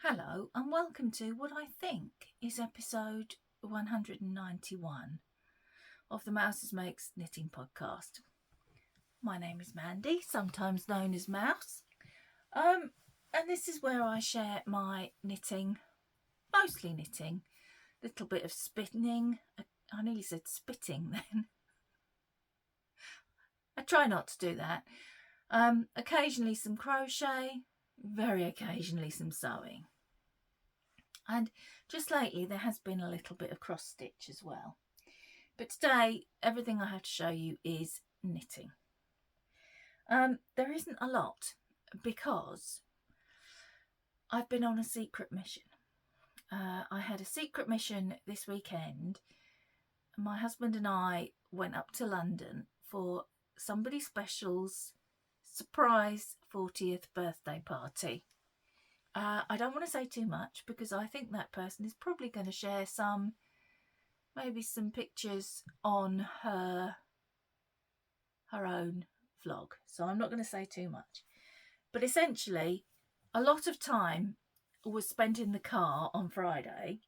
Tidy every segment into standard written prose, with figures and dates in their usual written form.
Hello and welcome to what I think is episode 191 of the Mouses Makes Knitting podcast. My name is Mandy, sometimes known as Mouse, and this is where I share my knitting, mostly knitting, little bit of spinning. I nearly said spitting then. I try not to do that. Occasionally some crochet, very occasionally some sewing. And just lately there has been a little bit of cross stitch as well. But today everything I have to show you is knitting. There isn't a lot because I've been on a secret mission. I had a secret mission this weekend. My husband and I went up to London for somebody special's surprise 40th birthday party. I don't want to say too much because I think that person is probably going to share maybe some pictures on her own vlog. So I'm not going to say too much. But essentially, a lot of time was spent in the car on Friday.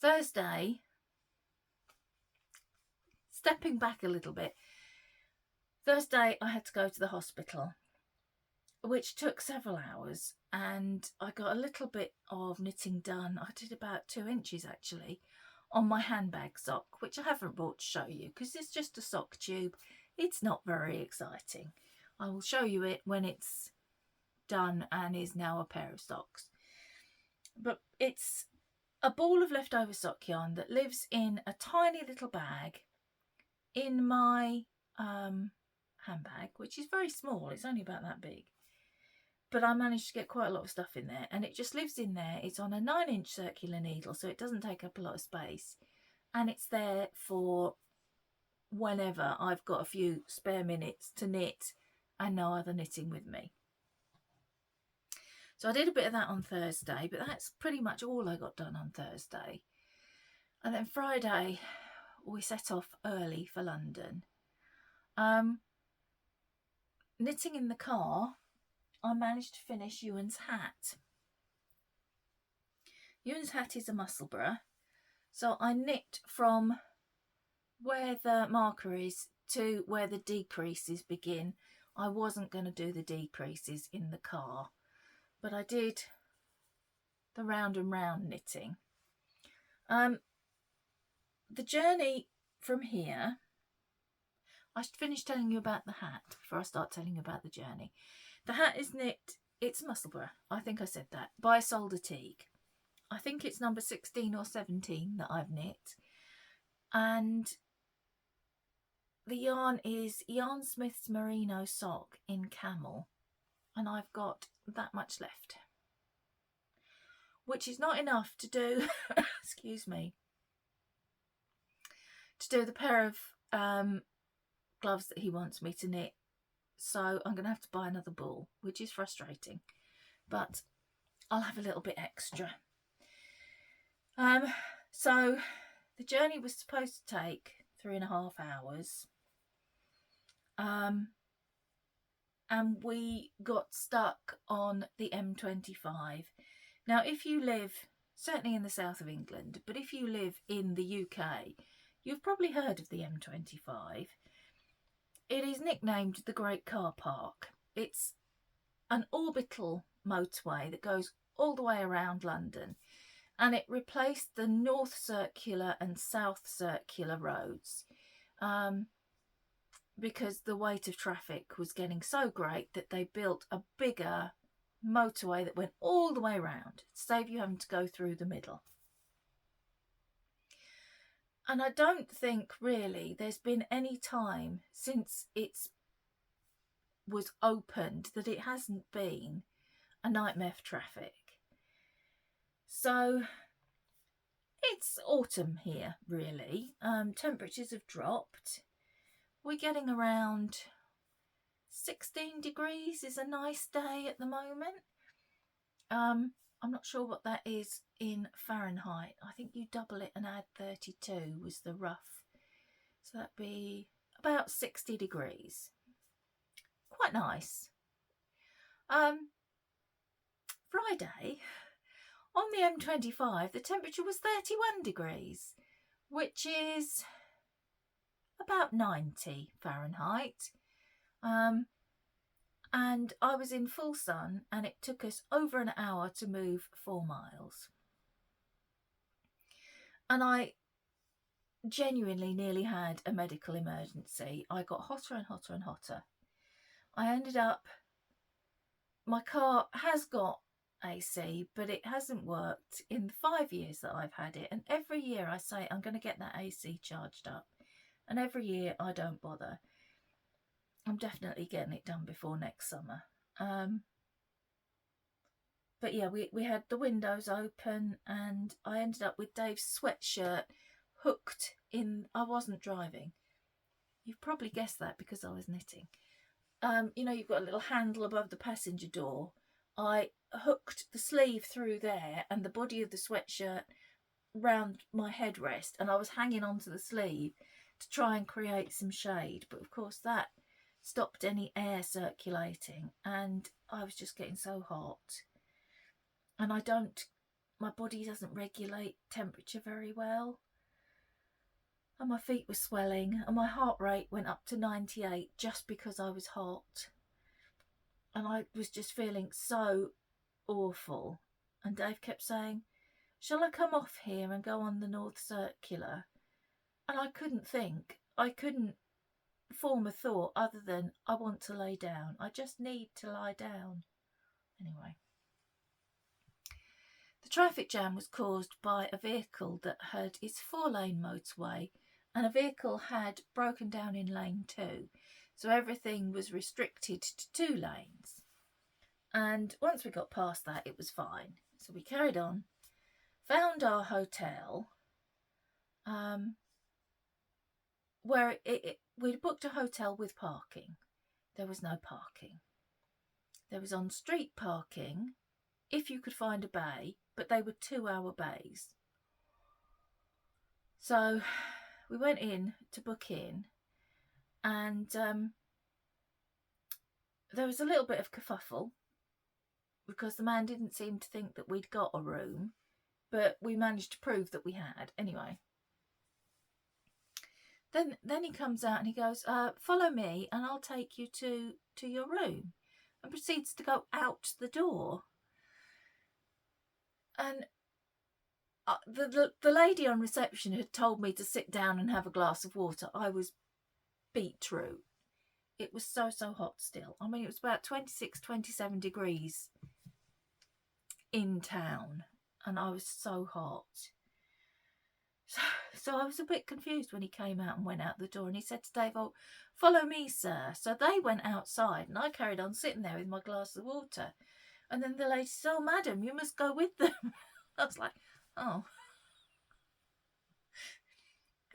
Thursday, stepping back a little bit, Thursday I had to go to the hospital, which took several hours, and I got a little bit of knitting done. I did about 2 inches actually on my handbag sock, which I haven't brought to show you because it's just a sock tube. It's not very exciting. I will show you it when it's done and is now a pair of socks. But it's a ball of leftover sock yarn that lives in a tiny little bag in my handbag, which is very small. It's only about that big. But I managed to get quite a lot of stuff in there, and it just lives in there. It's on a 9-inch circular needle, so it doesn't take up a lot of space. And it's there for whenever I've got a few spare minutes to knit and no other knitting with me. So I did a bit of that on Thursday, but that's pretty much all I got done on Thursday. And then Friday, we set off early for London. Knitting in the car, I managed to finish Ewan's hat. Ewan's hat is a Musselburgh, so I knit from where the marker is to where the decreases begin. I wasn't going to do the decreases in the car, but I did the round and round knitting. The journey from here, I should finish telling you about the hat before I start telling you about the journey. The hat is knit, it's Musselburgh, I think I said that, by Solderteague. I think it's number 16 or 17 that I've knit. And the yarn is Yarn Smith's Merino Sock in camel. And I've got that much left. Which is not enough to do, excuse me, to do the pair of gloves that he wants me to knit. So I'm going to have to buy another ball, which is frustrating, but I'll have a little bit extra. So the journey was supposed to take 3.5 hours. And we got stuck on the M25. Now, if you live, certainly in the south of England, but if you live in the UK, you've probably heard of the M25. It is nicknamed the Great Car Park. It's an orbital motorway that goes all the way around London, and it replaced the North Circular and South Circular roads because the weight of traffic was getting so great that they built a bigger motorway that went all the way around to save you having to go through the middle. And I don't think really there's been any time since it was opened that it hasn't been a nightmare for traffic. So it's autumn here, really. Temperatures have dropped. We're getting around 16 degrees is a nice day at the moment. I'm not sure what that is in Fahrenheit. I think you double it and add 32 was the rough. So that'd be about 60 degrees. Quite nice. Friday, on the M25, the temperature was 31 degrees, which is about 90 Fahrenheit. And I was in full sun, and it took us over an hour to move 4 miles. And I genuinely nearly had a medical emergency. I got hotter and hotter and hotter. I ended up, my car has got AC, but it hasn't worked in the 5 years that I've had it. And every year I say I'm going to get that AC charged up. And every year I don't bother. I'm definitely getting it done before next summer. But yeah, we had the windows open, and I ended up with Dave's sweatshirt hooked in. I wasn't driving. You've probably guessed that because I was knitting. You know, you've got a little handle above the passenger door. I hooked the sleeve through there and the body of the sweatshirt round my headrest, and I was hanging onto the sleeve to try and create some shade. But of course that stopped any air circulating, and I was just getting so hot. And my body doesn't regulate temperature very well. And my feet were swelling, and my heart rate went up to 98 just because I was hot. And I was just feeling so awful. And Dave kept saying, shall I come off here and go on the North Circular? And I couldn't think. I couldn't form a thought other than I want to lay down. I just need to lie down. Anyway. The traffic jam was caused by a vehicle that had its 4-lane motorway, and a vehicle had broken down in lane 2. So everything was restricted to 2 lanes. And once we got past that, it was fine. So we carried on, found our hotel, where we'd booked a hotel with parking. There was no parking. There was on-street parking, if you could find a bay, but they were 2-hour bays. So we went in to book in, and there was a little bit of kerfuffle because the man didn't seem to think that we'd got a room, but we managed to prove that we had. Anyway, then he comes out and he goes, follow me and I'll take you to your room, and proceeds to go out the door. And the lady on reception had told me to sit down and have a glass of water. I was beetroot. It was so hot still. I mean, it was about 26, 27 degrees in town, and I was so hot. So I was a bit confused when he came out and went out the door, and he said to Dave, oh, follow me, sir. So they went outside, and I carried on sitting there with my glass of water. And then the lady said, oh, madam, you must go with them. I was like, oh.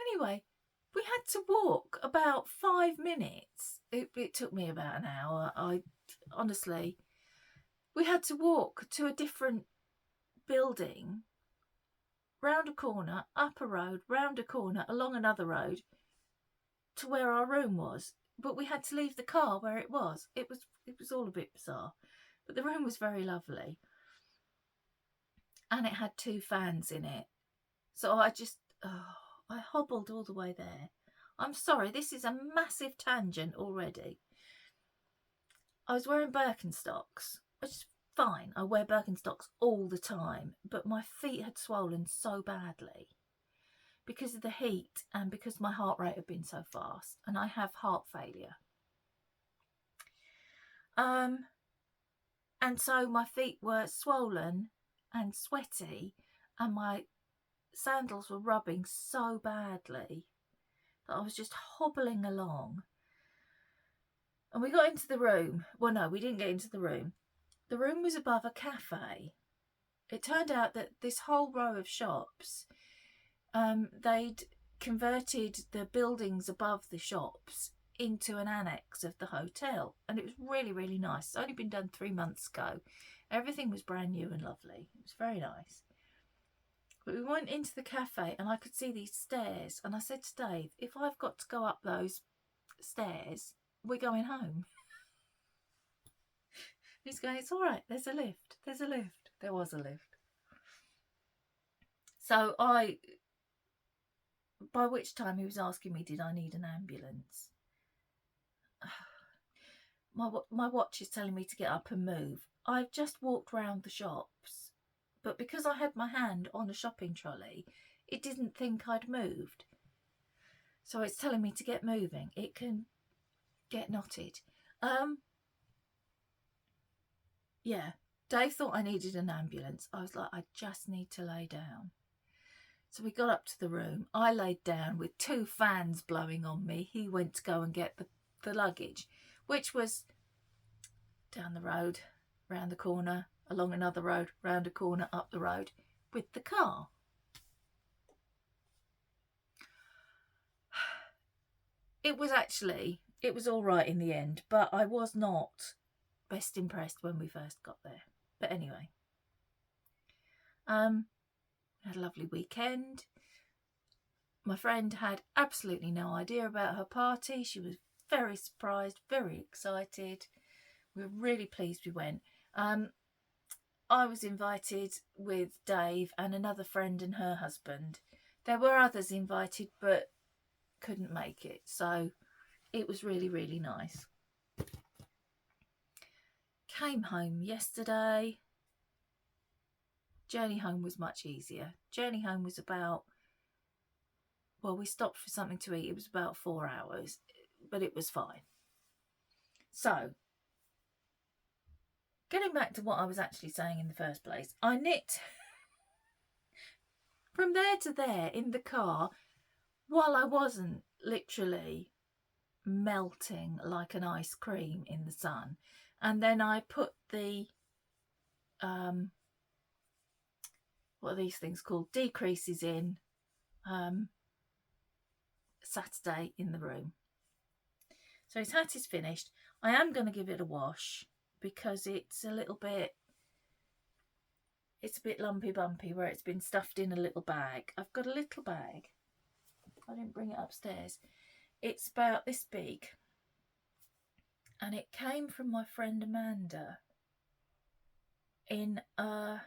Anyway, we had to walk about 5 minutes. It took me about an hour. Honestly, we had to walk to a different building, round a corner, up a road, round a corner, along another road, to where our room was. But we had to leave the car where it was. It was all a bit bizarre. But the room was very lovely. And it had 2 fans in it. So I hobbled all the way there. I'm sorry, this is a massive tangent already. I was wearing Birkenstocks, which is fine. I wear Birkenstocks all the time. But my feet had swollen so badly because of the heat and because my heart rate had been so fast. And I have heart failure. And so my feet were swollen and sweaty, and my sandals were rubbing so badly that I was just hobbling along. And we got into the room. Well, no, we didn't get into the room. The room was above a cafe. It turned out that this whole row of shops, they'd converted the buildings above the shops into an annex of the hotel, and it was really nice. It's only been done 3 months ago. Everything was brand new and lovely. It was very nice. But we went into the cafe and I could see these stairs, and I said to Dave, if I've got to go up those stairs, we're going home. He's going, it's all right, there's a lift. There was a lift. So by which time he was asking me, did I need an ambulance? My watch is telling me to get up and move. I've just walked round the shops, but because I had my hand on a shopping trolley, it didn't think I'd moved. So it's telling me to get moving. It can get knotted. Yeah, Dave thought I needed an ambulance. I was like, I just need to lay down. So we got up to the room. I laid down with 2 fans blowing on me. He went to go and get the luggage, which was down the road, round the corner, along another road, round a corner, up the road, with the car. It was all right in the end, but I was not best impressed when we first got there. But anyway, had a lovely weekend. My friend had absolutely no idea about her party. She was very surprised, very excited. We were really pleased we went. I was invited with Dave and another friend and her husband. There were others invited, but couldn't make it. So it was really, really nice. Came home yesterday. Journey home was much easier. Journey home was about, well, we stopped for something to eat. It was about 4 hours, but it was fine. So, getting back to what I was actually saying in the first place, I knit from there to there in the car while I wasn't literally melting like an ice cream in the sun. And then I put the, what are these things called? Decreases in Saturday in the room. So his hat is finished. I am going to give it a wash because it's a bit lumpy bumpy where it's been stuffed in a little bag. I've got a little bag. I didn't bring it upstairs. It's about this big. And it came from my friend Amanda in I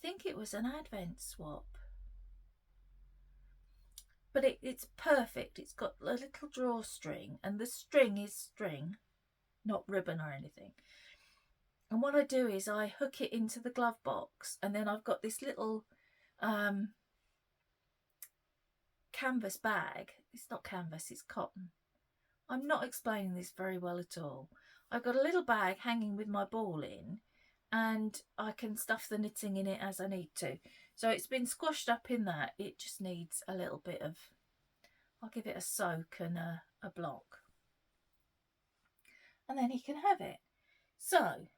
think it was an Advent swap. But it's perfect. It's got a little drawstring, and the string is string, not ribbon or anything. And what I do is I hook it into the glove box, and then I've got this little canvas bag. It's not canvas, it's cotton. I'm not explaining this very well at all. I've got a little bag hanging with my ball in, and I can stuff the knitting in it as I need to. So it's been squashed up in that. It just needs a little bit of, I'll give it a soak and a block. And then he can have it. So,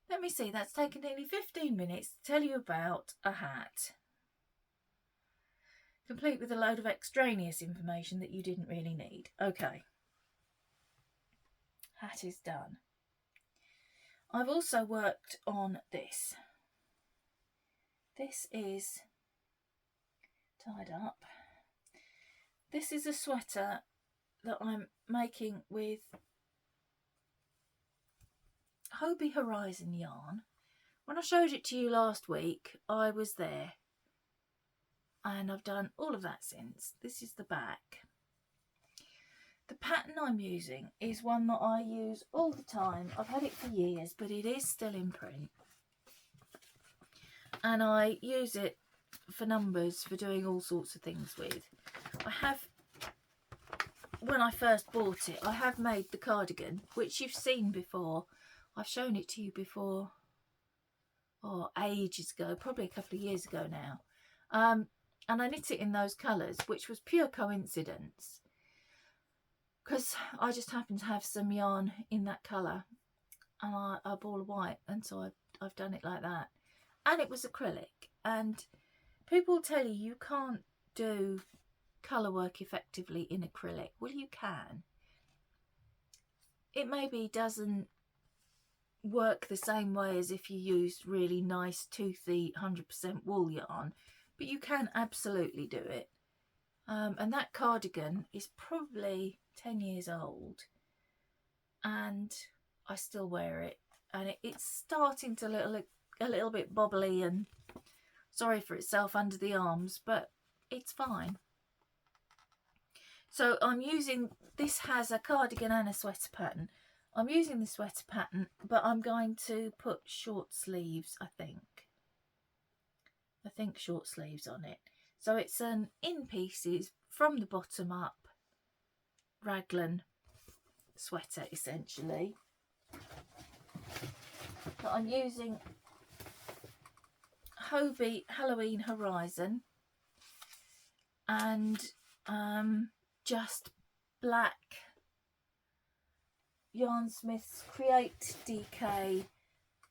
let me see, that's taken nearly 15 minutes to tell you about a hat. Complete with a load of extraneous information that you didn't really need. Okay. Hat is done. I've also worked on this. This is tied up. This is a sweater that I'm making with Hobie Horizon yarn. When I showed it to you last week, I was there. And I've done all of that since. This is the back. The pattern I'm using is one that I use all the time. I've had it for years, but it is still in print. And I use it for numbers, for doing all sorts of things with. I have, when I first bought it, I have made the cardigan, which you've seen before. I've shown it to you before, ages ago, probably a couple of years ago now. And I knit it in those colours, which was pure coincidence. Because I just happened to have some yarn in that colour. And a ball of white. And so I've done it like that. And it was acrylic. And people tell you you can't do colour work effectively in acrylic. Well, you can. It maybe doesn't work the same way as if you used really nice toothy 100% wool yarn. But you can absolutely do it. And that cardigan is probably 10 years old. And I still wear it and it's starting to look a little bit bobbly and sorry for itself under the arms, but it's fine. So I'm using, this has a cardigan and a sweater pattern. I'm using the sweater pattern, but I'm going to put short sleeves, I think short sleeves on it. So it's an in pieces from the bottom up raglan sweater essentially. But I'm using Hobie Halloween Horizon and just black Yarn Smith's Create DK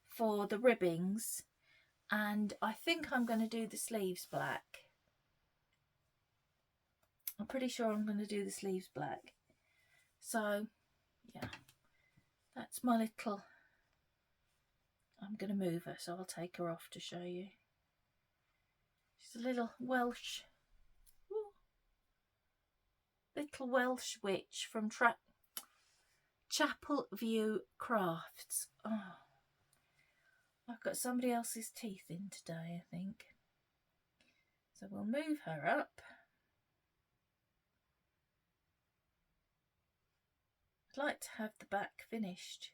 for the ribbings, and I think I'm going to do the sleeves black. I'm pretty sure I'm going to do the sleeves black. So yeah, that's my little, I'm going to move her so I'll take her off to show you. She's a little Welsh witch from Chapel View Crafts. Oh, I've got somebody else's teeth in today, I think. So we'll move her up. I'd like to have the back finished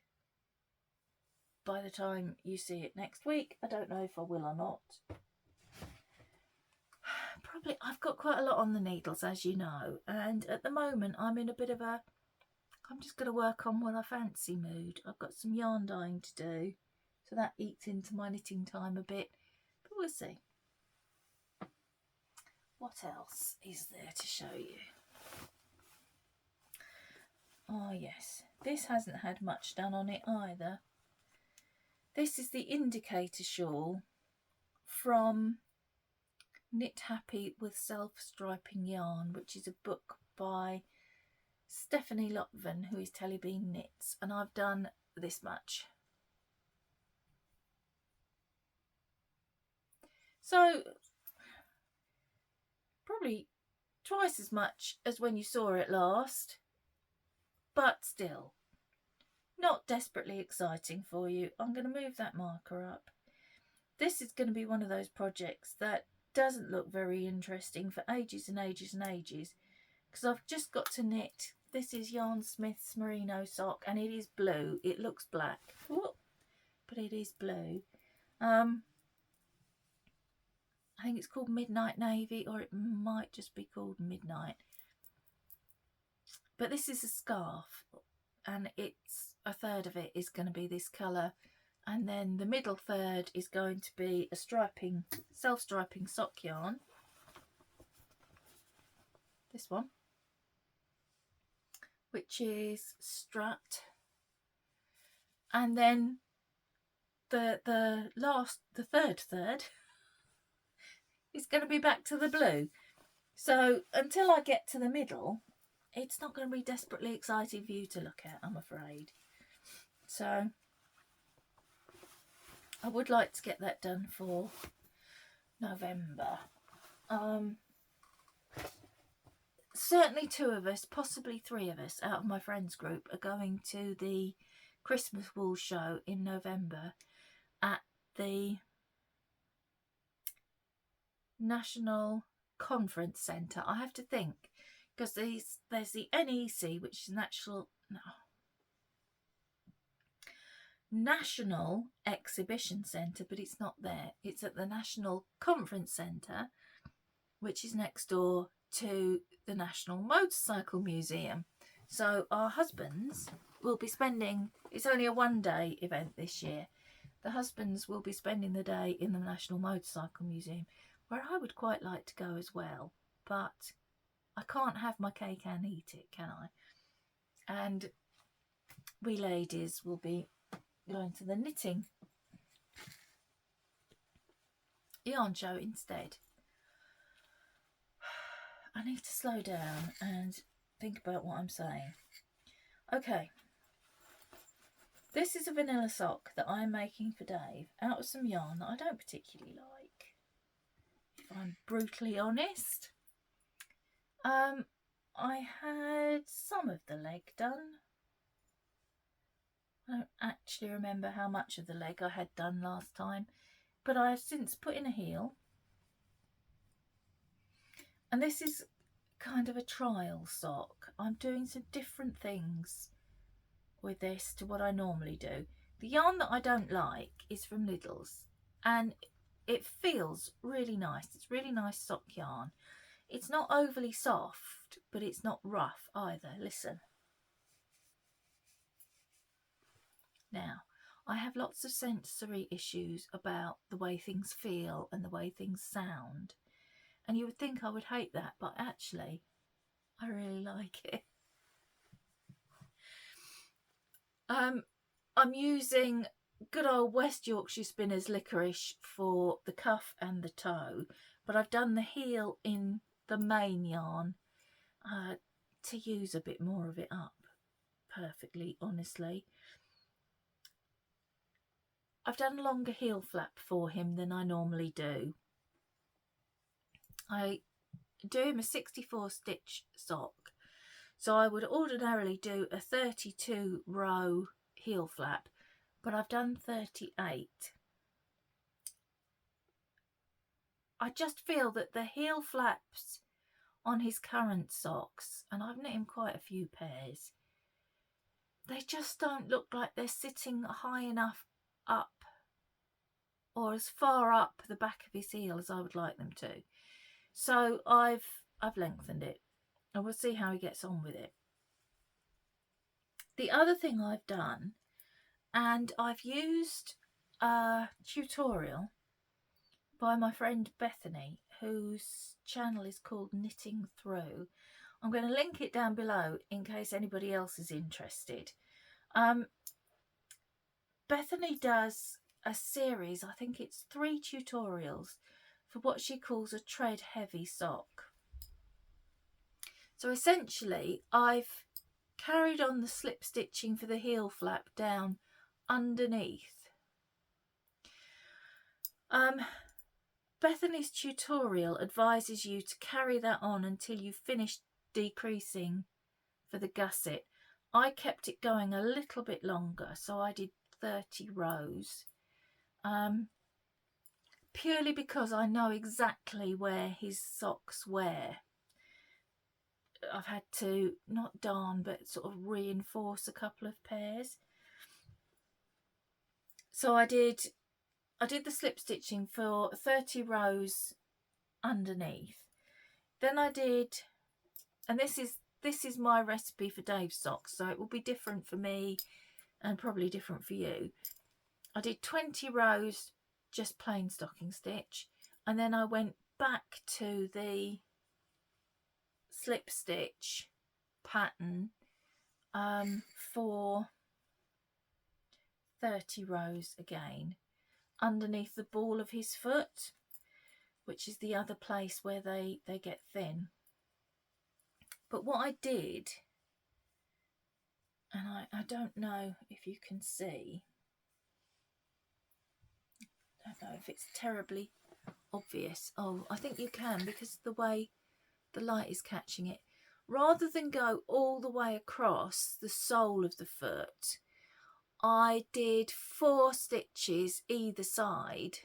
by the time you see it next week. I don't know if I will or not. Probably, I've got quite a lot on the needles, as you know, and at the moment I'm in a bit of a, I'm just going to work on what I fancy mood. I've got some yarn dyeing to do, so that eats into my knitting time a bit, but we'll see. What else is there to show you? Oh yes, this hasn't had much done on it either. This is the Indicator Shawl from Knit Happy with Self-Striping Yarn, which is a book by Stephanie Lotvin, who is Tellybean Knits, and I've done this much. So probably twice as much as when you saw it last, but still not desperately exciting for you. I'm going to move that marker up. This is going to be one of those projects that doesn't look very interesting for ages and ages and ages, because I've just got to knit. This is Yarn Smith's merino sock, and it is blue. It looks black, but it is blue. I think it's called Midnight Navy, or it might just be called Midnight. But this is a scarf, and it's a third of it is going to be this colour, and then the middle third is going to be a striping, self-striping sock yarn. This one, which is Strut, and then the third is going to be back to the blue. So until I get to the middle, it's not going to be desperately exciting for you to look at, I'm afraid. So I would like to get that done for November. Certainly 2 of us, possibly 3 of us out of my friends group are going to the Christmas wool show in November at the National Conference Centre. I have to think, because there's the NEC, which is National Exhibition Centre, but it's not there. It's at the National Conference Centre, which is next door to the National Motorcycle Museum. So our husbands will be spending, it's only a 1-day event this year, the husbands will be spending the day in the National Motorcycle Museum, where I would quite like to go as well, but I can't have my cake and eat it, can I? And we ladies will be going to the knitting yarn show instead. I need to slow down and think about what I'm saying. Okay, this is a vanilla sock that I'm making for Dave out of some yarn that I don't particularly like, if I'm brutally honest. I had some of the leg done, I don't actually remember how much of the leg I had done last time, but I have since put in a heel. And this is kind of a trial sock. I'm doing some different things with this to what I normally do. The yarn that I don't like is from Lidl's, and it feels really nice. It's really nice sock yarn. It's not overly soft, but it's not rough either. Listen. Now, I have lots of sensory issues about the way things feel and the way things sound. And you would think I would hate that, but actually, I really like it. I'm using good old West Yorkshire Spinners Licorice for the cuff and the toe, but I've done the heel in the main yarn to use a bit more of it up, perfectly honestly. I've done a longer heel flap for him than I normally do. I do him a 64 stitch sock, so I would ordinarily do a 32 row heel flap, but I've done 38. I just feel that the heel flaps on his current socks, and I've knit him quite a few pairs, they just don't look like they're sitting high enough up or as far up the back of his heel as I would like them to. So I've lengthened it, and we'll see how he gets on with it. The other thing I've done, and I've used a tutorial by my friend Bethaby, whose channel is called Knitting Through. I'm going to link it down below in case anybody else is interested. Bethaby does a series, I think it's 3 tutorials, for what she calls a tread heavy sock. So essentially I've carried on the slip stitching for the heel flap down underneath. Bethaby's tutorial advises you to carry that on until you finish decreasing for the gusset. I kept it going a little bit longer, so I did 30 rows, purely because I know exactly where his socks wear. I've had to not darn but sort of reinforce a couple of pairs. So I did the slip stitching for 30 rows underneath. Then I did, and this is my recipe for Dave's socks, so it will be different for me and probably different for you. I did 20 rows just plain stocking stitch, and then I went back to the slip stitch pattern for 30 rows again underneath the ball of his foot, which is the other place where they get thin. But what I did, and I don't know if you can see, I don't know if it's terribly obvious. Oh, I think you can, because the way the light is catching it. Rather than go all the way across the sole of the foot, I did 4 stitches either side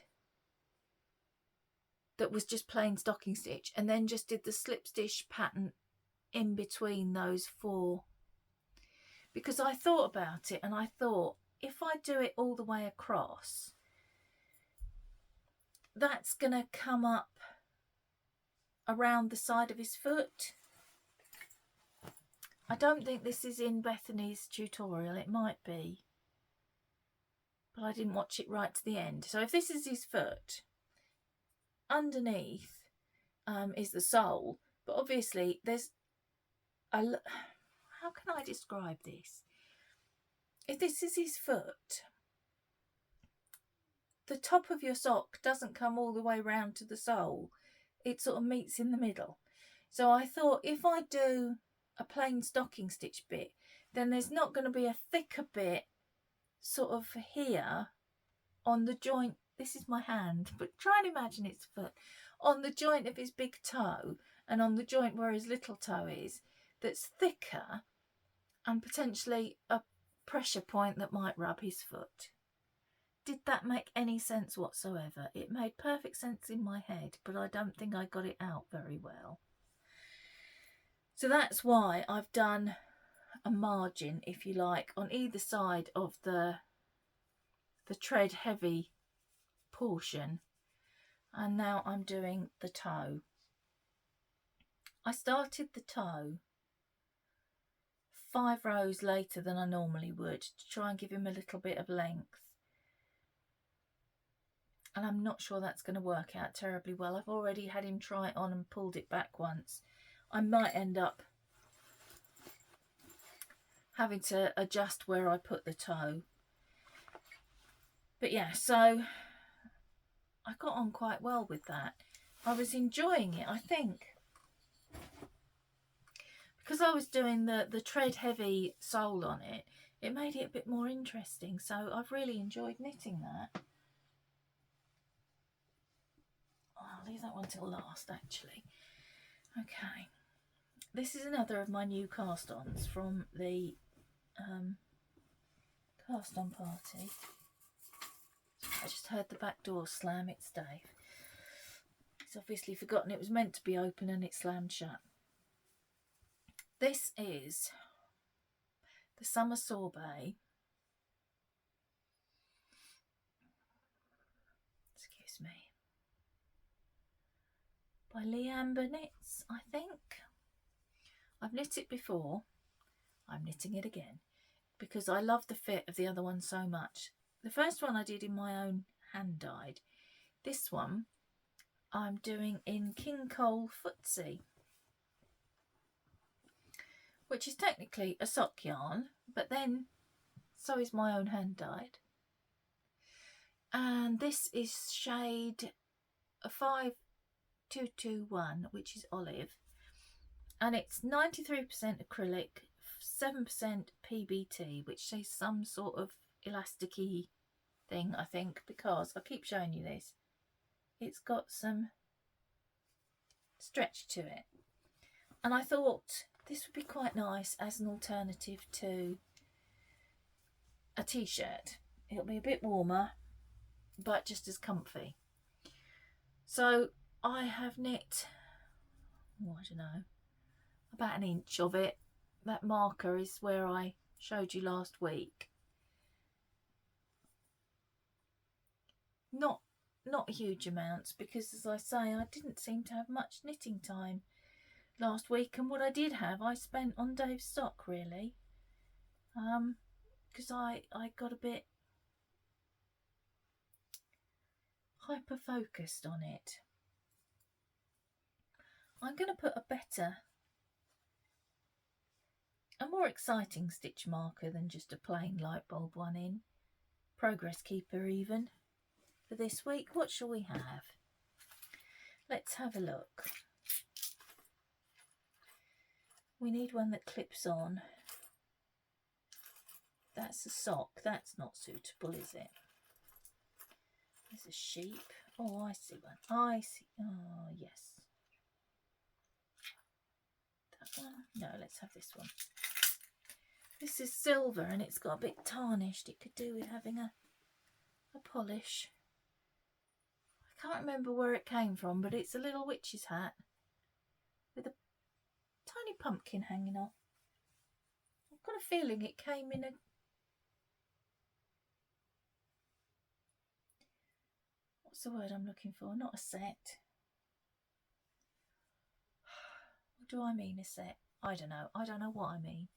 that was just plain stocking stitch, and then just did the slip stitch pattern in between those 4, because I thought about it and I thought, if I do it all the way across, that's going to come up around the side of his foot. I don't think this is in Bethaby's tutorial, it might be, but I didn't watch it right to the end. So if this is his foot, underneath is the sole, but obviously there's a, how can I describe this? If this is his foot, the top of your sock doesn't come all the way round to the sole, it sort of meets in the middle. So I thought, if I do a plain stocking stitch bit, then there's not going to be a thicker bit sort of here on the joint. This is my hand, but try and imagine it's foot, on the joint of his big toe and on the joint where his little toe is, that's thicker and potentially a pressure point that might rub his foot. Did that make any sense whatsoever? It made perfect sense in my head, but I don't think I got it out very well. So that's why I've done a margin, if you like, on either side of the tread heavy portion. And now I'm doing the toe. I started the toe 5 rows later than I normally would to try and give him a little bit of length. And I'm not sure that's going to work out terribly well. I've already had him try it on and pulled it back once. I might end up having to adjust where I put the toe. But yeah, so I got on quite well with that. I was enjoying it, I think. Because I was doing the tread heavy sole on it, it made it a bit more interesting. So I've really enjoyed knitting that. Oh, I'll leave that one till last, actually. Okay. This is another of my new cast-ons from the cast-on party. I just heard the back door slam. It's Dave. He's obviously forgotten it was meant to be open and it slammed shut. This is the Summer Sorbet. Excuse me. By Leanne Burnitz, I think. I've knit it before. I'm knitting it again because I love the fit of the other one so much. The first one I did in my own hand dyed. This one I'm doing in King Cole Footsie, which is technically a sock yarn, but then so is my own hand dyed. And this is shade 5221, which is olive, and it's 93% acrylic, 7% PBT, which is some sort of elasticy thing, I think, because I keep showing you this. It's got some stretch to it, and I thought this would be quite nice as an alternative to a t-shirt. It'll be a bit warmer, but just as comfy. So I have knit, oh, I don't know, about an inch of it. That marker is where I showed you last week. Not huge amounts, because as I say, I didn't seem to have much knitting time last week, and what I did have I spent on Dave's sock, really, because I got a bit hyper focused on it. I'm going to put a more exciting stitch marker than just a plain light bulb one in. Progress keeper even. For this week, what shall we have? Let's have a look. We need one that clips on. That's a sock. That's not suitable, is it? There's a sheep. Oh, I see one. I see. Oh, yes. That one? No, let's have this one. This is silver and it's got a bit tarnished. It could do with having a polish. I can't remember where it came from, but it's a little witch's hat with a tiny pumpkin hanging off. I've got a feeling it came in a... What's the word I'm looking for? Not a set. What do I mean, a set? I don't know. I don't know what I mean.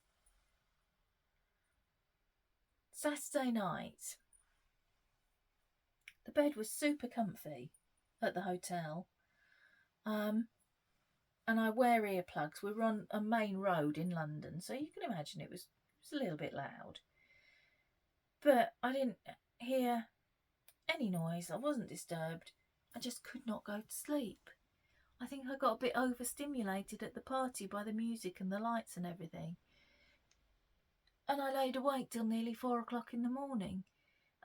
Saturday night. The bed was super comfy at the hotel. And I wear earplugs. We were on a main road in London, so you can imagine it was a little bit loud. But I didn't hear any noise. I wasn't disturbed. I just could not go to sleep. I think I got a bit overstimulated at the party by the music and the lights and everything. And I laid awake till nearly 4 o'clock in the morning.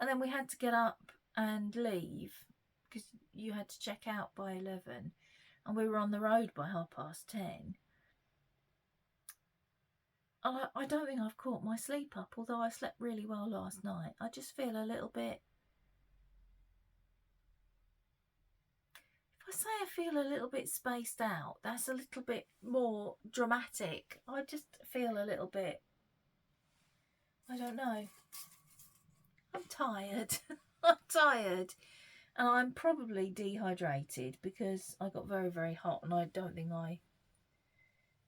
And then we had to get up and leave because you had to check out by 11. And we were on the road by 10:30. I don't think I've caught my sleep up, although I slept really well last night. I just feel a little bit... If I say I feel a little bit spaced out, that's a little bit more dramatic. I just feel a little bit... I don't know. I'm tired. I'm tired. And I'm probably dehydrated because I got very, very hot and I don't think I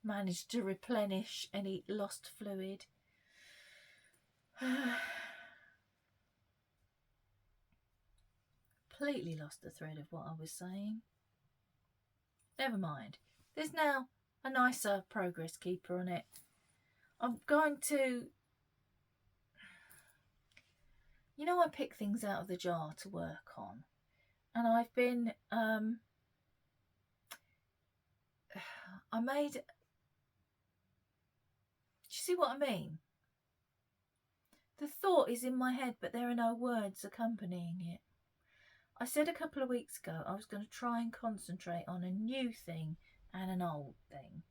managed to replenish any lost fluid. Completely lost the thread of what I was saying. Never mind. There's now a nicer progress keeper on it. I'm going to... You know, I pick things out of the jar to work on. And I've been... I made... Do you see what I mean? The thought is in my head, but there are no words accompanying it. I said a couple of weeks ago I was going to try and concentrate on a new thing and an old thing.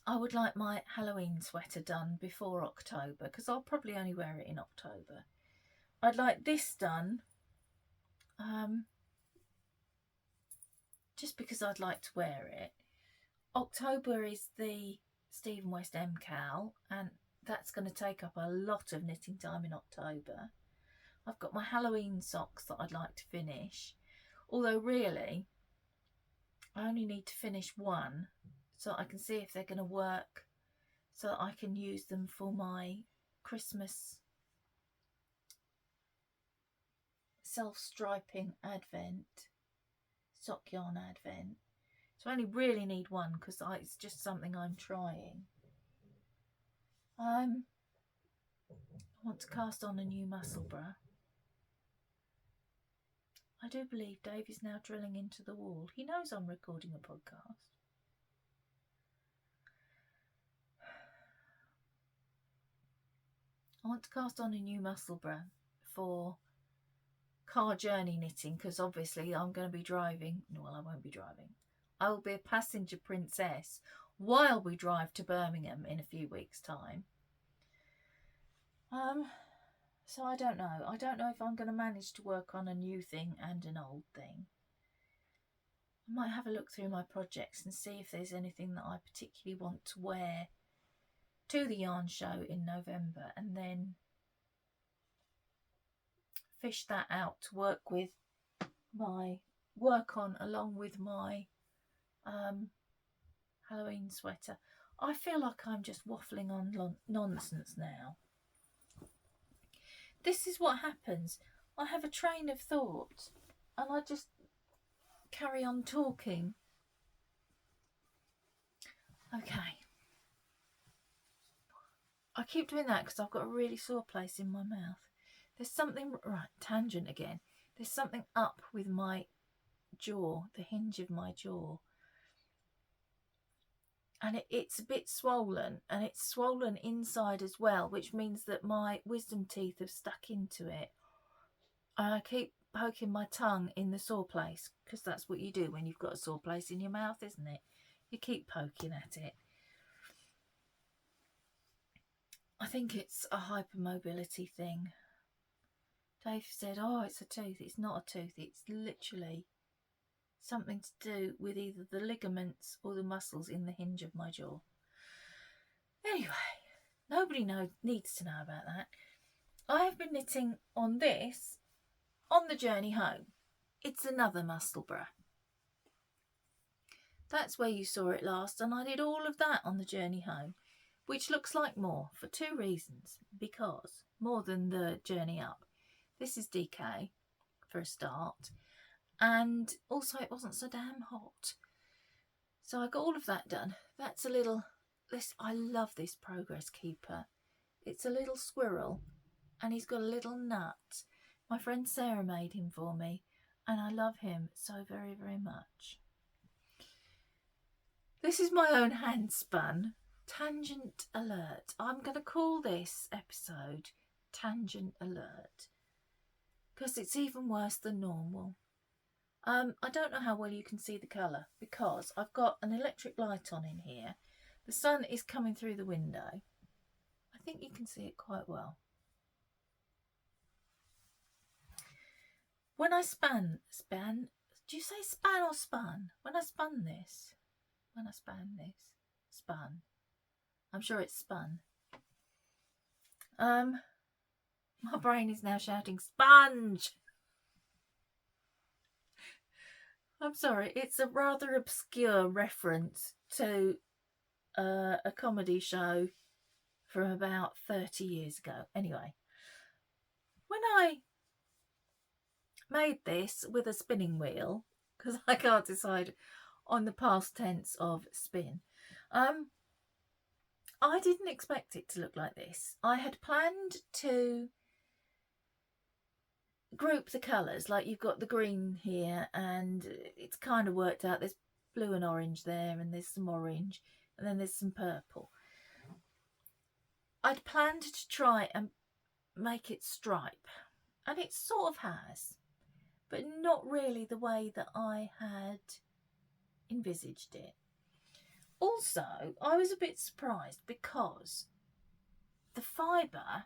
I would like my Halloween sweater done before October because I'll probably only wear it in October. I'd like this done just because I'd like to wear it. October is the Stephen West MCAL and that's going to take up a lot of knitting time in October. I've got my Halloween socks that I'd like to finish, although really I only need to finish one so I can see if they're going to work so that I can use them for my Christmas self-striping advent, sock yarn advent. So I only really need one because it's just something I'm trying. I want to cast on a new muscle bra. I do believe Dave is now drilling into the wall. He knows I'm recording a podcast. I want to cast on a new muscle bra for car journey knitting because obviously I'm going to be driving. Well, I won't be driving. I will be a passenger princess while we drive to Birmingham in a few weeks' time. So I don't know. I don't know if I'm going to manage to work on a new thing and an old thing. I might have a look through my projects and see if there's anything that I particularly want to wear to the yarn show in November and then fish that out to work on along with my Halloween sweater. I feel like I'm just waffling on nonsense now. This is what happens. I have a train of thought and I just carry on talking. Okay. I keep doing that because I've got a really sore place in my mouth. There's something, right, tangent again. There's something up with my jaw, the hinge of my jaw. And it's a bit swollen, and it's swollen inside as well, which means that my wisdom teeth have stuck into it. And I keep poking my tongue in the sore place, because that's what you do when you've got a sore place in your mouth, isn't it? You keep poking at it. I think it's a hypermobility thing. Dave said, oh, it's a tooth. It's not a tooth. It's literally something to do with either the ligaments or the muscles in the hinge of my jaw. Anyway, nobody needs to know about that. I have been knitting on this on the journey home. It's another muscle bra. That's where you saw it last, and I did all of that on the journey home, which looks like more for two reasons. Because, more than the journey up, this is DK for a start, and also it wasn't so damn hot. So I got all of that done. That's a little, I love this progress keeper. It's a little squirrel and he's got a little nut. My friend Sarah made him for me and I love him so very, very much. This is my own handspun. Tangent alert. I'm going to call this episode Tangent Alert because it's even worse than normal. I don't know how well you can see the colour because I've got an electric light on in here, The sun is coming through the window. I think you can see it quite well. When I span, do you say span or spun? When I span this, spun. I'm sure it's spun. My brain is now shouting sponge. I'm sorry, it's a rather obscure reference to a comedy show from about 30 years ago. Anyway, when I made this with a spinning wheel, because I can't decide on the past tense of spin, I didn't expect it to look like this. I had planned to group the colours, like you've got the green here, and it's kind of worked out. There's blue and orange there, and there's some orange, and then there's some purple. I'd planned to try and make it stripe, and it sort of has, but not really the way that I had envisaged it. Also, I was a bit surprised because the fibre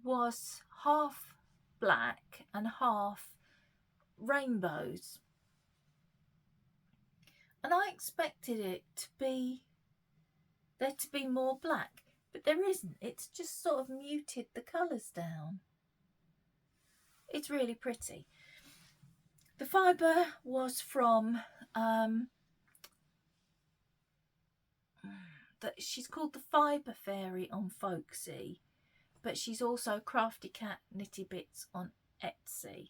was half black and half rainbows, and I expected it to be more black, but there isn't. It's just sort of muted the colours down. It's really pretty. The fibre was from she's called the Fibre Fairy on Folksy, but she's also Crafty Cat Knitty Bits on Etsy.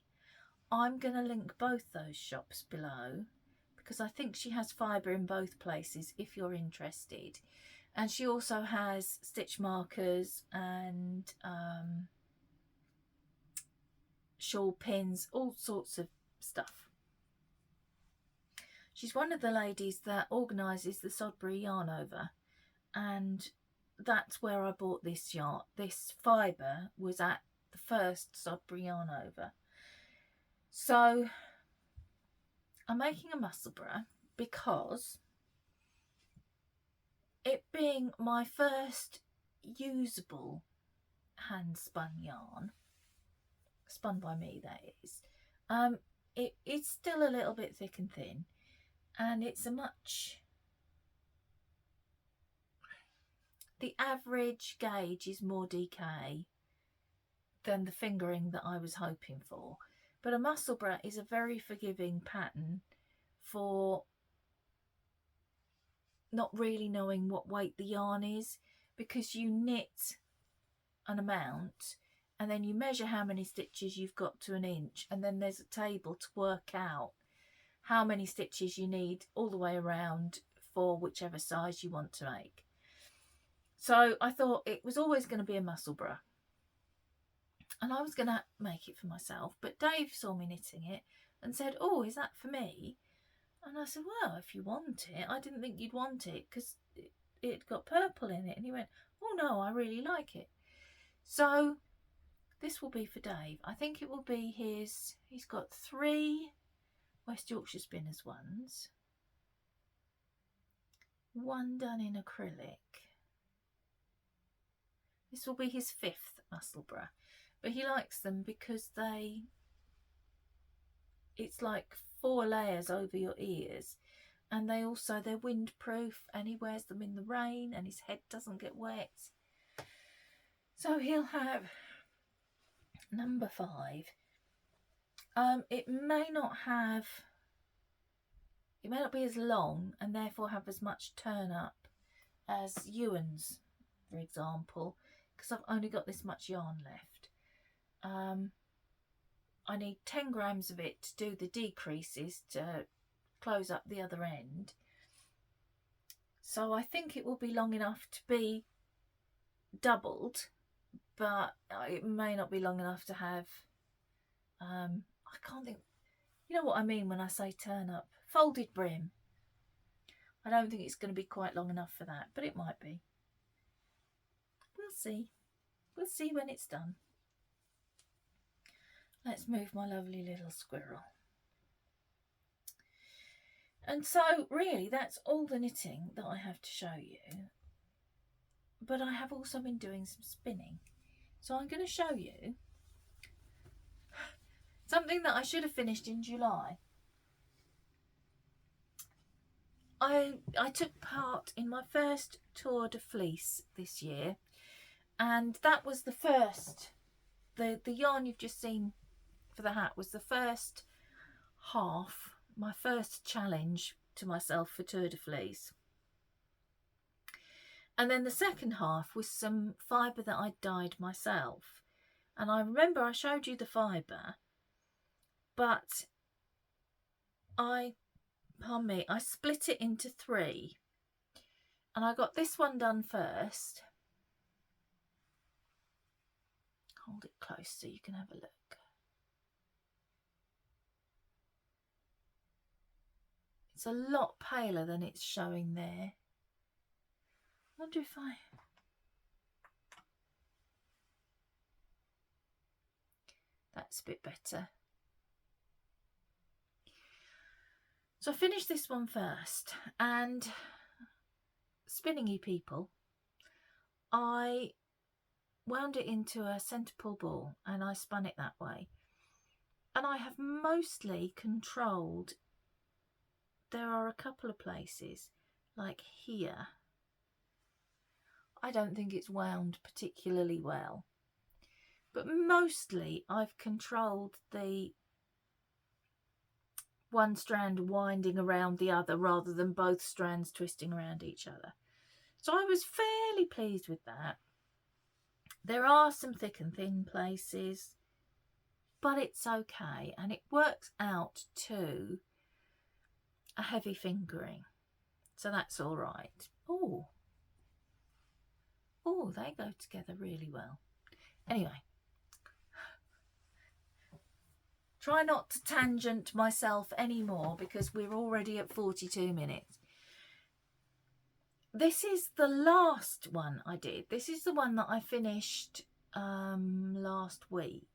I'm going to link both those shops below because I think she has fibre in both places if you're interested. And she also has stitch markers and shawl pins, all sorts of stuff. She's one of the ladies that organises the Sodbury Yarn Over, and that's where I bought this yarn. This fibre was at the first Sodbury Yarn Over. So I'm making a Musselburgh because, it being my first usable hand spun yarn, spun by me that is, it's still a little bit thick and thin, and it's the average gauge is more DK than the fingering that I was hoping for. But a Musselburgh is a very forgiving pattern for not really knowing what weight the yarn is, because you knit an amount and then you measure how many stitches you've got to an inch, and then there's a table to work out how many stitches you need all the way around for whichever size you want to make. So I thought it was always going to be a Musselburgh, and I was going to make it for myself, but Dave saw me knitting it and said, "Oh, is that for me?" And I said, "Well, if you want it." I didn't think you'd want it because it got purple in it. And he went, "Oh no, I really like it." So this will be for Dave. I think it will be his. He's got 3 West Yorkshire Spinners ones, 1 done in acrylic. This will be his 5th Musselburgh, but he likes them because it's like 4 layers over your ears, and they're windproof, and he wears them in the rain and his head doesn't get wet. So he'll have number 5. It may not be as long and therefore have as much turn up as Ewan's, for example, because I've only got this much yarn left. I need 10 grams of it to do the decreases to close up the other end. So I think it will be long enough to be doubled, but it may not be long enough to have, I can't think, you know what I mean when I say turn up, folded brim. I don't think it's going to be quite long enough for that, but it might be. We'll see. We'll see when it's done. Let's move my lovely little squirrel. And so really that's all the knitting that I have to show you. But I have also been doing some spinning. So I'm going to show you something that I should have finished in July. I took part in my first Tour de Fleece this year, and that was the first, the yarn you've just seen for the hat was the first half, my first challenge to myself for Tour de Fleece. And then the second half was some fibre that I'd dyed myself. And I remember I showed you the fibre, but I split it into 3. And I got this one done first. Hold it close so you can have a look. It's a lot paler than it's showing there. I wonder if that's a bit better. So I finished this one first, and spinningy people, I wound it into a centre pull ball and I spun it that way. And I have mostly controlled, there are a couple of places like here, I don't think it's wound particularly well, but mostly I've controlled the one strand winding around the other rather than both strands twisting around each other. So I was fairly pleased with that. There are some thick and thin places, but it's okay, and it works out to a heavy fingering, so that's all right. Oh, they go together really well. Anyway, try not to tangent myself anymore because we're already at 42 minutes. This is the last one I did. This is the one that I finished last week.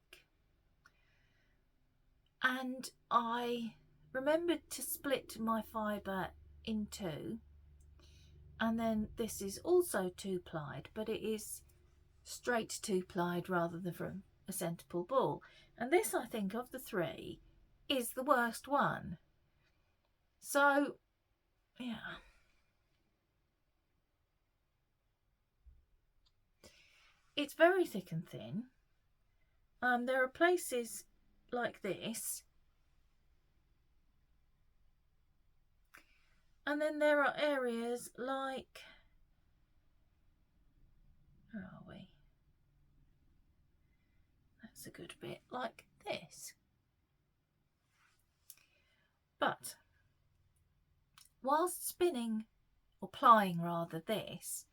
And I remembered to split my fibre in 2. And then this is also 2-plied, but it is straight 2-plied rather than from a centre pull ball. And this, I think, of the 3 is the worst one. So, yeah. It's very thick and thin. There are places like this. And then there are areas like, where are we? That's a good bit, like this. But whilst spinning, or plying rather, this,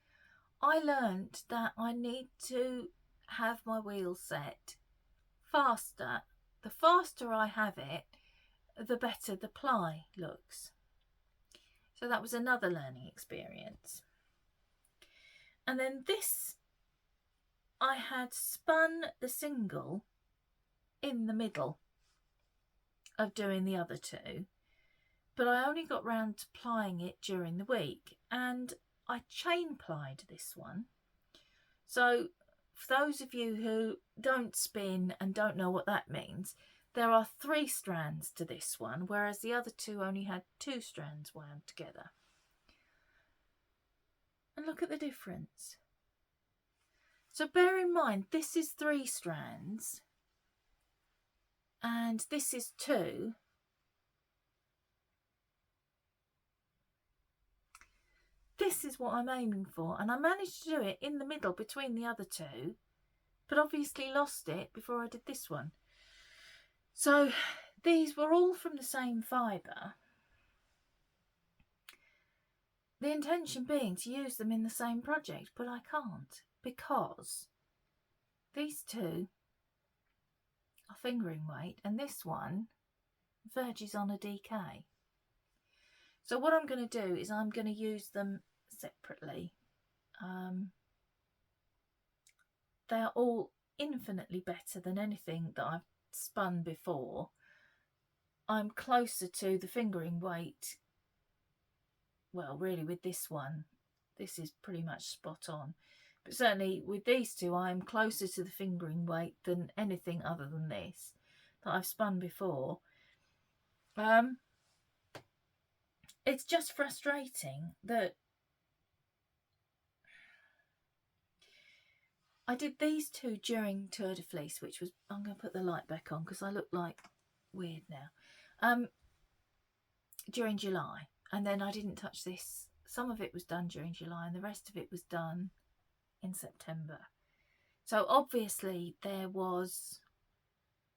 I learnt that I need to have my wheel set faster. The faster I have it, the better the ply looks. So that was another learning experience. And then this, I had spun the single in the middle of doing the other 2, but I only got round to plying it during the week, and I chain plied this one. So for those of you who don't spin and don't know what that means, there are 3 strands to this one, whereas the other 2 only had 2 strands wound together. And look at the difference. So bear in mind, this is 3 strands and this is 2. This is what I'm aiming for, and I managed to do it in the middle between the other 2, but obviously lost it before I did this one. So these were all from the same fibre. The intention being to use them in the same project, but I can't because these 2 are fingering weight and this one verges on a DK. So what I'm going to do is I'm going to use them separately. They are all infinitely better than anything that I've spun before. I'm closer to the fingering weight well, really with this one, this is pretty much spot on. But certainly with these two, I'm closer to the fingering weight than anything other than this that I've spun before. It's just frustrating that I did these two during Tour de Fleece, which was, I'm going to put the light back on because I look like weird now, during July. And then I didn't touch this. Some of it was done during July and the rest of it was done in September. So obviously there was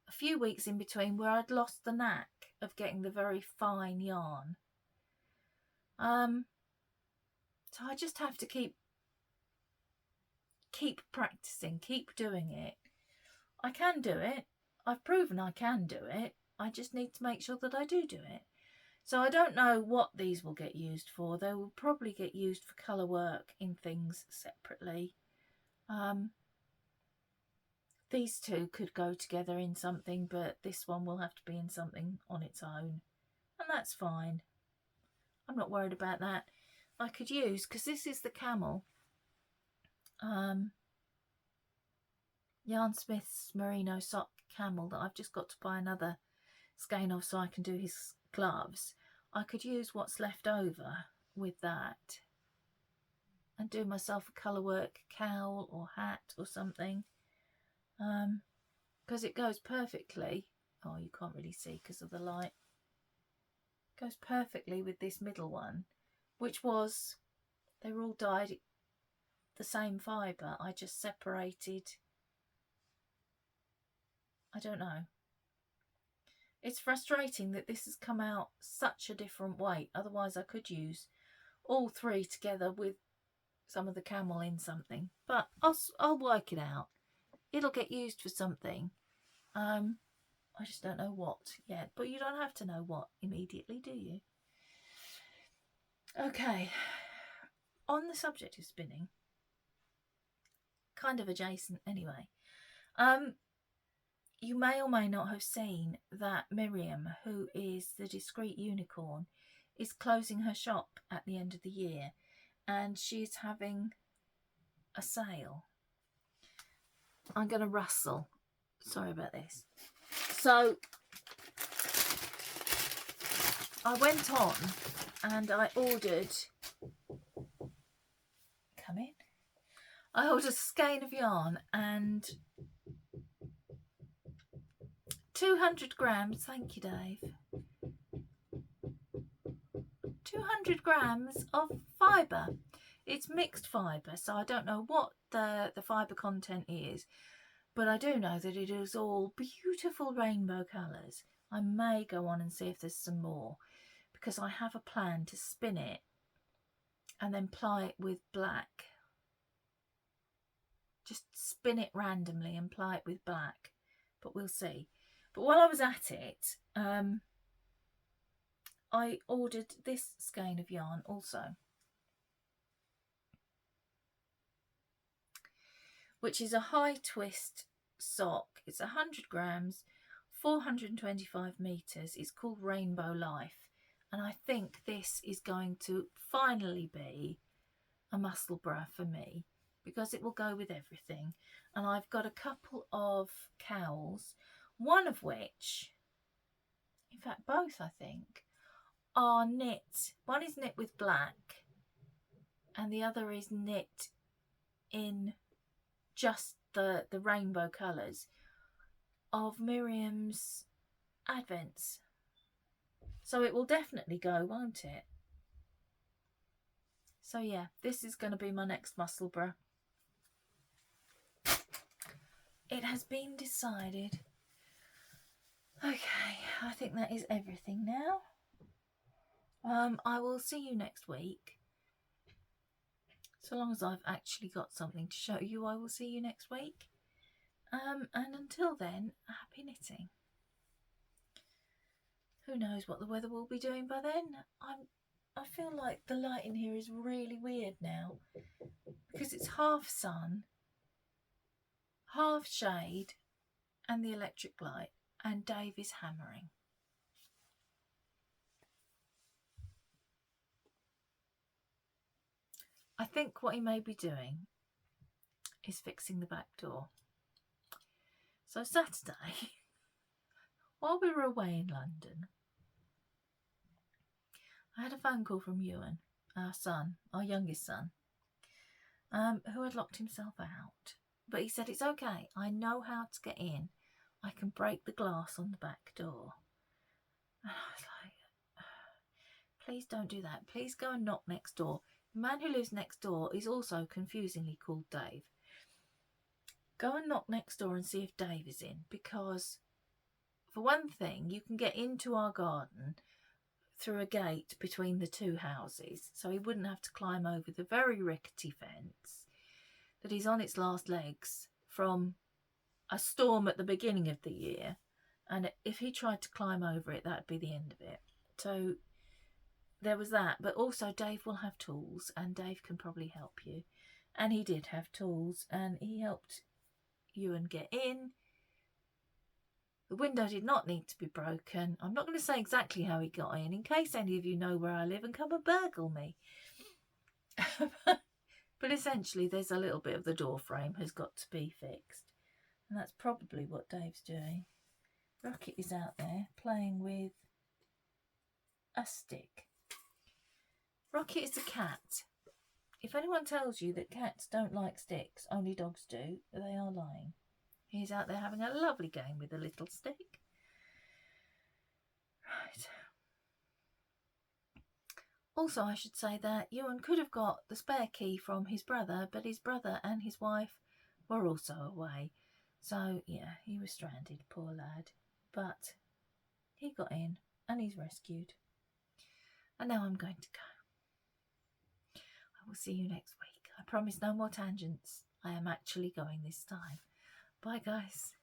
a few weeks in between where I'd lost the knack of getting the very fine yarn. So I just have to keep practicing, keep doing it. I can do it. I've proven I can do it. I just need to make sure that I do it. So I don't know what these will get used for. They will probably get used for colour work in things separately. These two could go together in something, but this one will have to be in something on its own. And that's fine. I'm not worried about that. I could use, because this is the camel, Yarn Smith's merino sock camel that I've just got to buy another skein of so I can do his gloves. I could use what's left over with that and do myself a colour work cowl or hat or something, because it goes perfectly. Oh, you can't really see because of the light. It goes perfectly with this middle one, which was, they were all dyed the same fibre. I just separated, I don't know. It's frustrating that this has come out such a different weight. Otherwise I could use all three together with some of the camel in something. But I'll work it out. It'll get used for something. I just don't know what yet. But you don't have to know what immediately, do you? Okay. On the subject of spinning, kind of adjacent anyway. You may or may not have seen that Miriam, who is the Discreet Unicorn, is closing her shop at the end of the year and she's having a sale. I'm going to rustle. Sorry about this. So I went on and I ordered, come in, I ordered a skein of yarn and 200 grams, thank you Dave, 200 grams of fibre. It's mixed fibre, so I don't know what the fibre content is, but I do know that it is all beautiful rainbow colours. I may go on and see if there's some more, because I have a plan to spin it and then ply it with black. Just spin it randomly and ply it with black, but we'll see. But while I was at it, I ordered this skein of yarn also, which is a high twist sock. It's 100 grams, 425 metres. It's called Rainbow Life. And I think this is going to finally be a muscle bra for me, because it will go with everything. And I've got a couple of cowls, one of which, in fact both I think, are knit. One is knit with black and the other is knit in just the rainbow colours of Miriam's Advents. So it will definitely go, won't it? So yeah, this is going to be my next muscle bra. It has been decided. Okay, I think that is everything now. I will see you next week. So long as I've actually got something to show you, I will see you next week. And until then, happy knitting. Who knows what the weather will be doing by then? I feel like the light in here is really weird now, because it's half sun, half shade, and the electric light, and Dave is hammering. I think what he may be doing is fixing the back door. So Saturday, while we were away in London, I had a phone call from Ewan, our son, our youngest son, who had locked himself out. But he said, it's okay, I know how to get in. I can break the glass on the back door. And I was like, please don't do that. Please go and knock next door. The man who lives next door is also confusingly called Dave. Go and knock next door and see if Dave is in, because for one thing, you can get into our garden through a gate between the two houses, so he wouldn't have to climb over the very rickety fence that is on its last legs from a storm at the beginning of the year, and if he tried to climb over it, that'd be the end of it. So there was that, but also Dave will have tools, and Dave can probably help you. And he did have tools, and he helped Ewan get in. The window did not need to be broken. I'm not going to say exactly how he got in case any of you know where I live and come and burgle me. But essentially, there's a little bit of the door frame has got to be fixed. And that's probably what Dave's doing. Rocket is out there playing with a stick. Rocket is a cat. If anyone tells you that cats don't like sticks, only dogs do, they are lying. He's out there having a lovely game with a little stick. Right. Also, I should say that Ewan could have got the spare key from his brother, but his brother and his wife were also away. So, yeah, he was stranded, poor lad. But he got in and he's rescued. And now I'm going to go. I will see you next week. I promise no more tangents. I am actually going this time. Bye, guys.